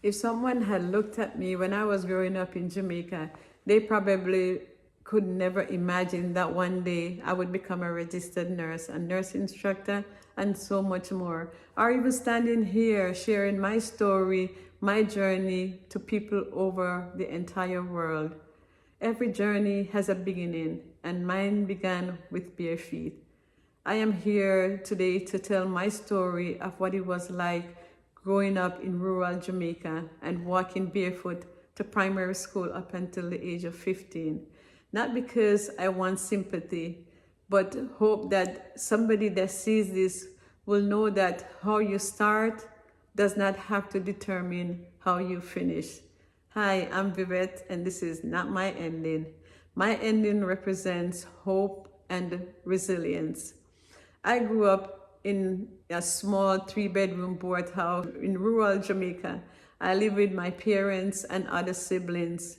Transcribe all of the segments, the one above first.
If someone had looked at me when I was growing up in Jamaica, they probably could never imagine that one day I would become a registered nurse, a nurse instructor, and so much more. Or even standing here sharing my story, my journey to people over the entire world. Every journey has a beginning, and mine began with bare feet. I am here today to tell my story of what it was like growing up in rural Jamaica and walking barefoot to primary school up until the age of 15. Not because I want sympathy, but hope that somebody that sees this will know that how you start does not have to determine how you finish. Hi, I'm Vivette, and this is not my ending. My ending represents hope and resilience. I grew up in a small 3-bedroom board house in rural Jamaica. I live with my parents and other siblings.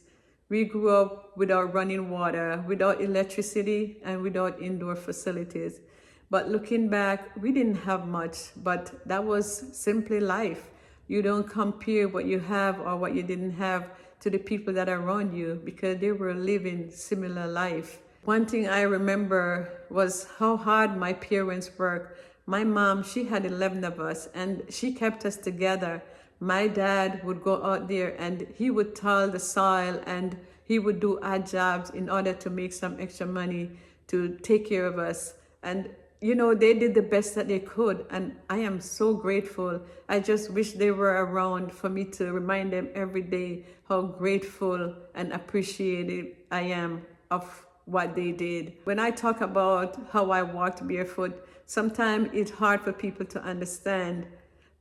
We grew up without running water, without electricity, and without indoor facilities. But looking back, we didn't have much, but that was simply life. You don't compare what you have or what you didn't have to the people that are around you because they were living similar life. One thing I remember was how hard my parents worked. My mom, she had 11 of us and she kept us together. My dad would go out there and he would till the soil and he would do odd jobs in order to make some extra money to take care of us. And you know, they did the best that they could, and I am so grateful. I just wish they were around for me to remind them every day how grateful and appreciative I am of what they did. When I talk about how I walked barefoot, sometimes it's hard for people to understand,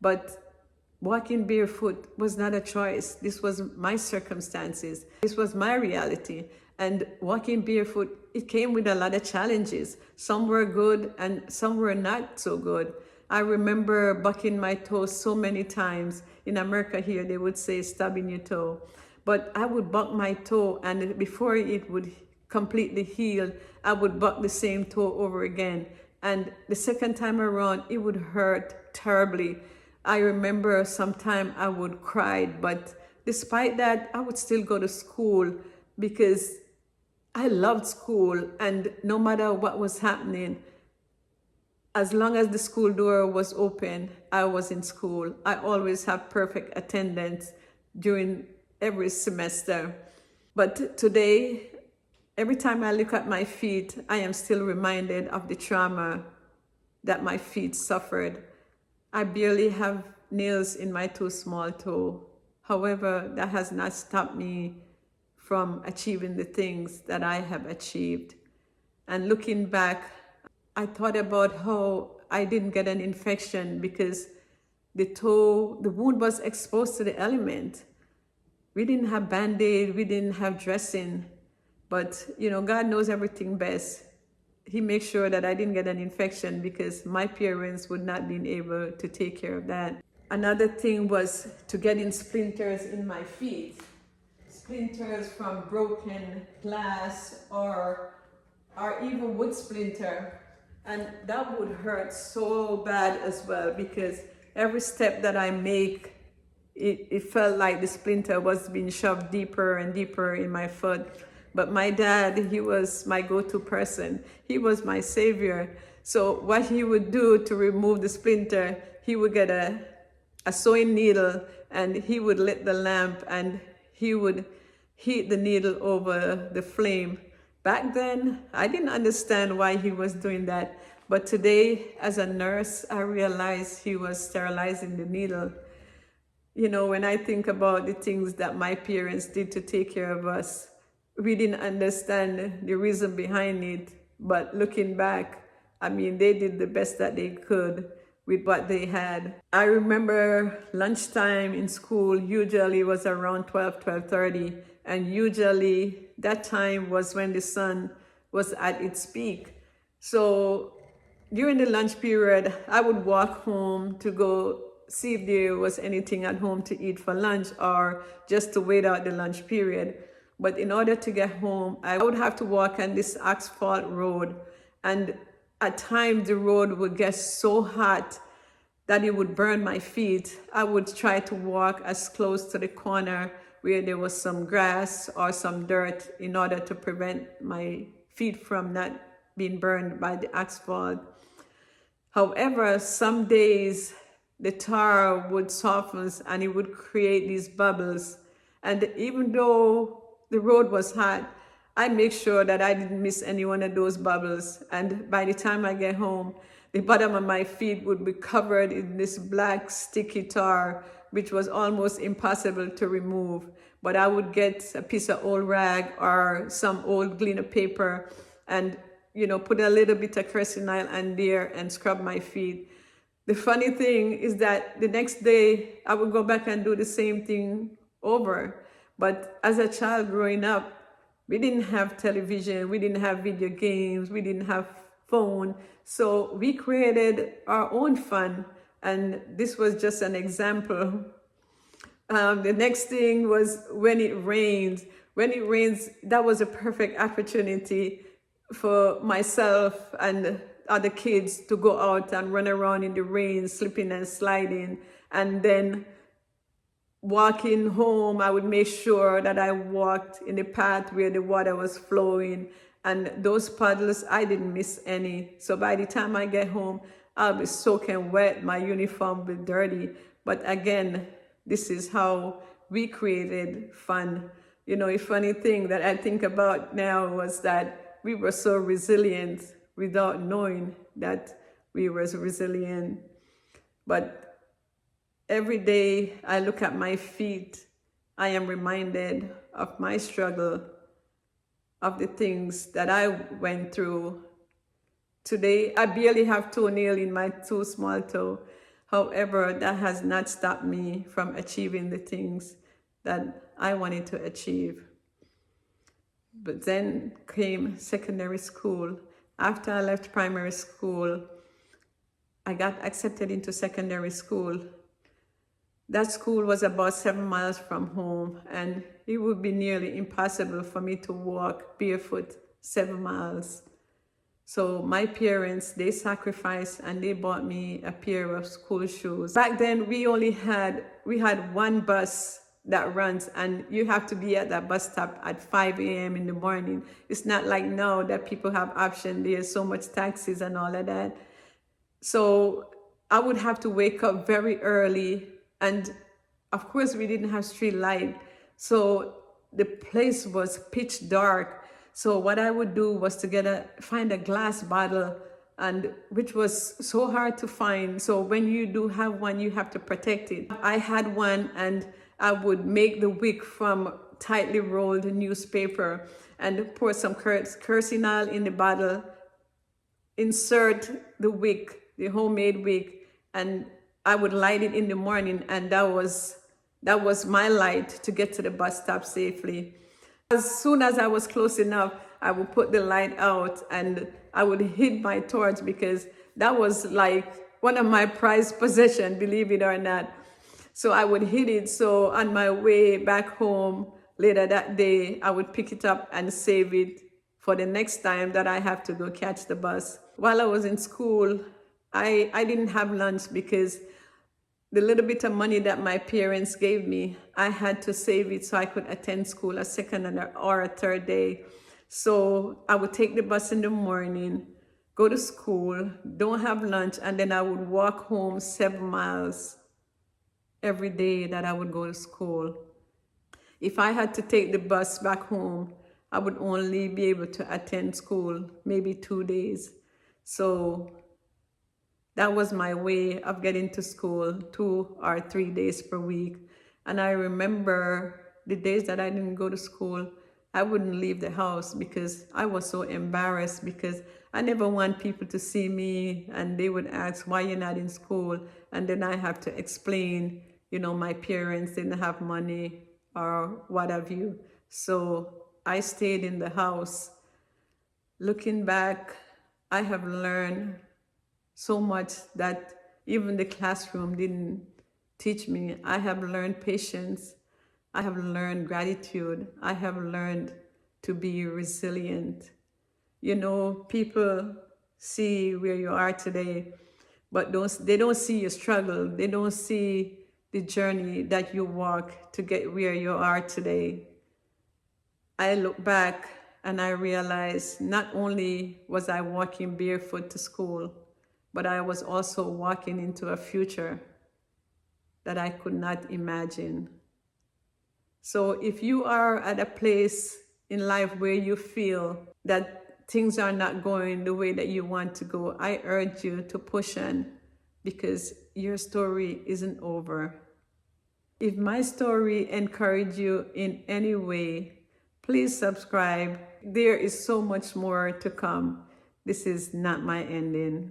but walking barefoot was not a choice. This was my circumstances. This was my reality. And walking barefoot, it came with a lot of challenges. Some were good and some were not so good. I remember bucking my toe so many times. In America here, they would say stubbing your toe. But I would buck my toe, and before it would completely heal, I would buck the same toe over again. And the second time around, it would hurt terribly. I remember sometime I would cry, but despite that, I would still go to school because I loved school, and no matter what was happening, as long as the school door was open, I was in school. I always have perfect attendance during every semester. But today, every time I look at my feet, I am still reminded of the trauma that my feet suffered. I barely have nails in my two small toe. However, that has not stopped me from achieving the things that I have achieved. And looking back, I thought about how I didn't get an infection because the wound was exposed to the element. We didn't have Band-Aid, we didn't have dressing, but you know, God knows everything best. He makes sure that I didn't get an infection because my parents would not be able to take care of that. Another thing was to get in splinters in my feet. Splinters from broken glass or even wood splinter, and that would hurt so bad as well because every step that I make, it felt like the splinter was being shoved deeper and deeper in my foot. But my dad, he was my go-to person. He was my savior. So what he would do to remove the splinter, he would get a sewing needle and he would lit the lamp and he would heat the needle over the flame. Back then, I didn't understand why he was doing that. But today, as a nurse, I realized he was sterilizing the needle. You know, when I think about the things that my parents did to take care of us, we didn't understand the reason behind it. But looking back, I mean, they did the best that they could with what they had. I remember lunchtime in school usually was around 12:30, and usually that time was when the sun was at its peak. So during the lunch period, I would walk home to go see if there was anything at home to eat for lunch or just to wait out the lunch period. But in order to get home, I would have to walk on this asphalt road, and at times the road would get so hot that it would burn my feet, I would try to walk as close to the corner where there was some grass or some dirt in order to prevent my feet from not being burned by the asphalt. However, some days the tar would soften and it would create these bubbles. And even though the road was hot, I make sure that I didn't miss any one of those bubbles. And by the time I get home, the bottom of my feet would be covered in this black sticky tar, which was almost impossible to remove. But I would get a piece of old rag or some old glitter paper and put a little bit of kerosene oil on there and scrub my feet. The funny thing is that the next day I would go back and do the same thing over. But as a child growing up, we didn't have television, we didn't have video games, we didn't have phone. So we created our own fun. And this was just an example. The next thing was when it rains. When it rains, that was a perfect opportunity for myself and other kids to go out and run around in the rain, slipping and sliding. And then walking home, I would make sure that I walked in the path where the water was flowing. And those puddles, I didn't miss any. So by the time I get home, I'll be soaking wet, my uniform will be dirty. But again, this is how we created fun. A funny thing that I think about now was that we were so resilient without knowing that we were resilient. But every day I look at my feet, I am reminded of my struggle, of the things that I went through. Today, I barely have toenail in my two small toe. However, that has not stopped me from achieving the things that I wanted to achieve. But then came secondary school. After I left primary school, I got accepted into secondary school. That school was about 7 miles from home, and it would be nearly impossible for me to walk barefoot 7 miles. So my parents, they sacrificed and they bought me a pair of school shoes. Back then, we had one bus that runs, and you have to be at that bus stop at 5 a.m. in the morning. It's not like now that people have options. There's so much taxis and all of that. So I would have to wake up very early, and of course we didn't have street light. So the place was pitch dark. So what I would do was to find a glass bottle, and which was so hard to find. So when you do have one, you have to protect it. I had one, and I would make the wick from tightly rolled newspaper and pour some kerosene oil in the bottle, insert the wick, the homemade wick, and I would light it in the morning, and that was my light to get to the bus stop safely. As soon as I was close enough, I would put the light out and I would hit my torch, because that was like one of my prized possessions, believe it or not. So I would hit it. So on my way back home later that day, I would pick it up and save it for the next time that I have to go catch the bus. While I was in school, I didn't have lunch, because the little bit of money that my parents gave me, I had to save it so I could attend school a second or a third day. So I would take the bus in the morning, go to school, don't have lunch, and then I would walk home 7 miles every day that I would go to school. If I had to take the bus back home, I would only be able to attend school maybe 2 days. So that was my way of getting to school 2 or 3 days per week. And I remember the days that I didn't go to school, I wouldn't leave the house because I was so embarrassed, because I never want people to see me and they would ask, why you're not in school? And then I have to explain, my parents didn't have money or what have you. So I stayed in the house. Looking back, I have learned so much that even the classroom didn't teach me. I have learned patience. I have learned gratitude. I have learned to be resilient. People see where you are today, but they don't see your struggle. They don't see the journey that you walk to get where you are today. I look back and I realize not only was I walking barefoot to school, but I was also walking into a future that I could not imagine. So if you are at a place in life where you feel that things are not going the way that you want to go, I urge you to push on, because your story isn't over. If my story encouraged you in any way, please subscribe. There is so much more to come. This is not my ending.